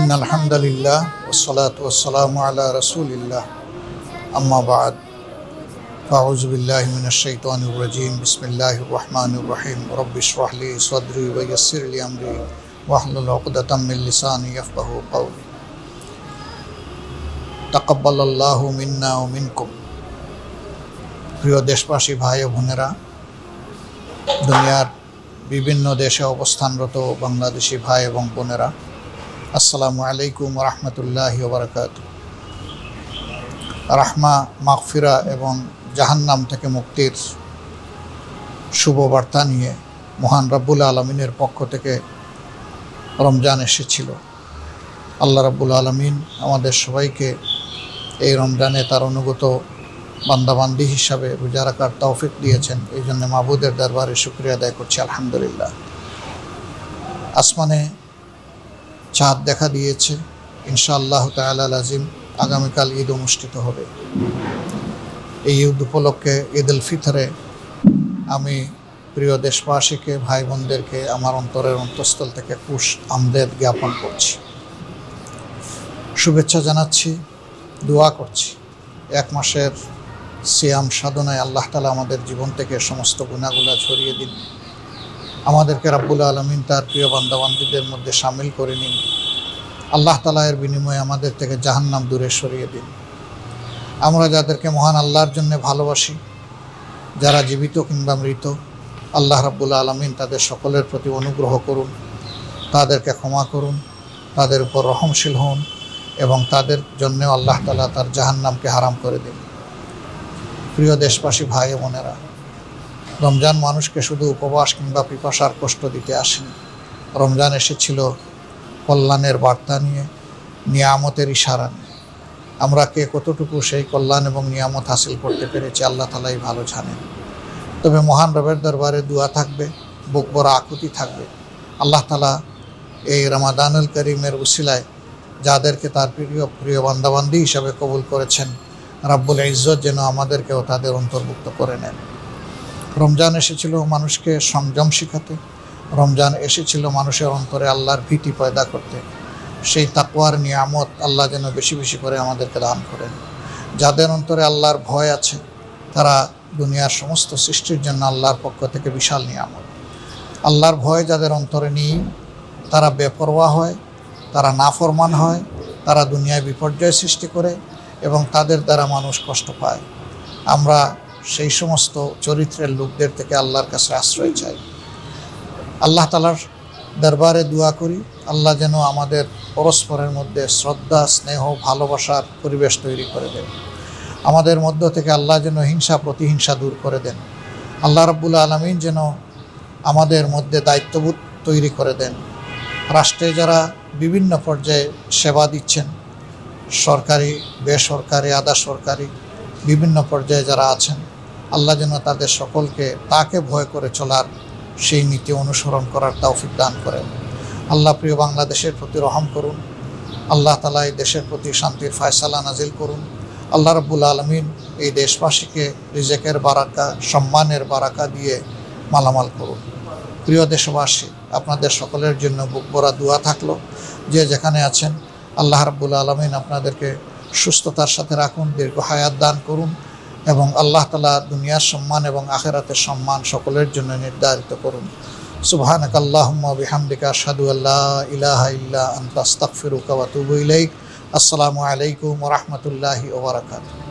إن الحمد لله والصلاة والسلام على رسول الله أما بعد فأعوذ بالله من الشيطان الرجيم بسم الله الرحمن الرحيم رب اشرح لي صدري ويسر لي أمري واحلل عقدة من لساني يفقهوا قولي تقبل الله منا ومنكم প্রিয় দেশবাসী ভাই ও বোনেরা, দুনিয়ার বিভিন্ন দেশে অবস্থানরত বাংলাদেশি ভাই এবং বোনেরা, আসসালামু আলাইকুম ওয়া রাহমাতুল্লাহি ওয়া বারাকাতুহু। রাহমা, মাগফিরা এবং জাহান্নাম থেকে মুক্তির শুভবার্তা নিয়ে মহান রব্বুল আলমিনের পক্ষ থেকে রমজান এসেছিল। আল্লাহ রব্বুল আলমিন আমাদের সবাইকে এই রমজানে তার অনুগত বান্দাবান্দি হিসাবে রোজা রাখার তৌফিক দিয়েছেন। এই জন্য মাবুদের দরবারে শুকরিয়া আদায় করছি, আলহামদুলিল্লাহ। আসমানে চাঁদ দেখা দিয়েছে, ইনশাআল্লাহ তাআলা লাজিম আগামীকাল ঈদ অনুষ্ঠিত হবে। এই ঈদ উপলক্ষে ঈদ উল ফিতরে আমি প্রিয় দেশবাসীকে, ভাই বোনদেরকে আমার অন্তরের অন্তঃস্থল থেকে খুশ আমদেদ জ্ঞাপন করছি, শুভেচ্ছা জানাচ্ছি, দোয়া করছি। এক মাসের সিয়াম সাধনায় আল্লাহ তাআলা আমাদের জীবন থেকে সমস্ত গুনাহগুলো ঝরিয়ে দিন, আমাদেরকে রাব্বুল আলামিন তার প্রিয় বান্দাবান্দীদের মধ্যে শামিল করে নিন। আল্লাহ তাআলা এর বিনিময়ে আমাদের থেকে জাহান্নাম দূরে সরিয়ে দিন। আমরা যাদেরকে মহান আল্লাহর জন্য ভালোবাসি, যারা জীবিত কিংবা মৃত, আল্লাহ রাব্বুল আলামিন তাদের সকলের প্রতি অনুগ্রহ করুন, তাদেরকে ক্ষমা করুন, তাদের উপর রহমশীল হন এবং তাদের জন্য আল্লাহ তাআলা তার জাহান্নামকে হারাম করে দিন। প্রিয় দেশবাসী ভাই বোনেরা, রমজান মানুষকে শুধু উপবাস কিংবা পিপাসার কষ্ট দিতে আসেনি। রমজান এসেছিল কল্যাণের বার্তা নিয়ে, নিয়ামতের ইশারা নিয়ে। আমরা কে কতটুকু সেই কল্যাণ এবং নিয়ামত হাসিল করতে পেরেছি আল্লাহ তাআলাই ভালো জানেন। তবে মহান রবের দরবারে দোয়া থাকবে, বুক ভরা আকুতি থাকবে। আল্লাহ তাআলা এই রমাদানুল করিমের উসিলায় যাদেরকে তার প্রিয় বান্দাবান্দি হিসাবে কবুল করেছেন, রাব্বুল ইজ্জত যেন আমাদেরকেও তাদের অন্তর্ভুক্ত করে নেন। রমজান এসেছিল মানুষকে সংযম শিখাতে, রমজান এসেছিল মানুষের অন্তরে আল্লাহর ভীতি পয়দা করতে। সেই তাকওয়ার নিয়ামত আল্লাহ যেন বেশি বেশি করে আমাদেরকে দান করেন। যাদের অন্তরে আল্লাহর ভয় আছে, তারা দুনিয়ার সমস্ত সৃষ্টির জন্য আল্লাহর পক্ষ থেকে বিশাল নিয়ামত। আল্লাহর ভয় যাদের অন্তরে নেই, তারা বেপরোয়া হয়, তারা নাফরমান হয়, তারা দুনিয়ায় বিপর্যয় সৃষ্টি করে এবং তাদের দ্বারা মানুষ কষ্ট পায়। আমরা সেই সমস্ত চরিত্রের লোকদের থেকে আল্লাহর কাছে আশ্রয় চাই। আল্লাহ তাআলার দরবারে দোয়া করি, আল্লাহ যেন আমাদের পরস্পরের মধ্যে শ্রদ্ধা, স্নেহ, ভালোবাসার পরিবেশ তৈরি করে দেন। আমাদের মধ্য থেকে আল্লাহ যেন হিংসা প্রতিহিংসা দূর করে দেন। আল্লাহ রাব্বুল আলামিন যেন আমাদের মধ্যে দায়িত্ববোধ তৈরি করে দেন। রাষ্ট্রে যারা বিভিন্ন পর্যায়ে সেবা দিচ্ছেন, সরকারি, বেসরকারি, আধা সরকারি, বিভিন্ন পর্যায়ে যারা আছেন, আল্লাহ যেন তাদের সকলকে তাকে ভয় করে চলার, সেই নীতি অনুসরণ করার তৌফিক দান করেন। আল্লাহ প্রিয় বাংলাদেশের প্রতি রহম করুন। আল্লাহ তাআলা এই দেশের প্রতি শান্তির ফয়সালা নাজিল করুন। আল্লাহ রাব্বুল আলামিন এই দেশবাসীকে রিজেকের বারাকা, সম্মানের বারাকা দিয়ে মালামাল করুন। প্রিয় দেশবাসী, আপনাদের সকলের জন্য বুক ভরা দোয়া থাকলো। যে যেখানে আছেন, আল্লাহ রাব্বুল আলামিন আপনাদেরকে সুস্থতার সাথে রাখুন, দীর্ঘ হায়াত দান করুন এবং আল্লাহ তাআলা দুনিয়ার সম্মান এবং আখিরাতের সম্মান সকলের জন্য নির্ধারিত করুন। সুবহানাকাল্লাহুম্মা ওয়া বিহামদিকা আশহাদু আল্লা ইলাহা ইল্লা আনতা আস্তাগফিরুকা ওয়া আতুবু ইলাইক। আসসালামু আলাইকুম ওয়া রাহমাতুল্লাহি ওয়া বারাকাতুহু।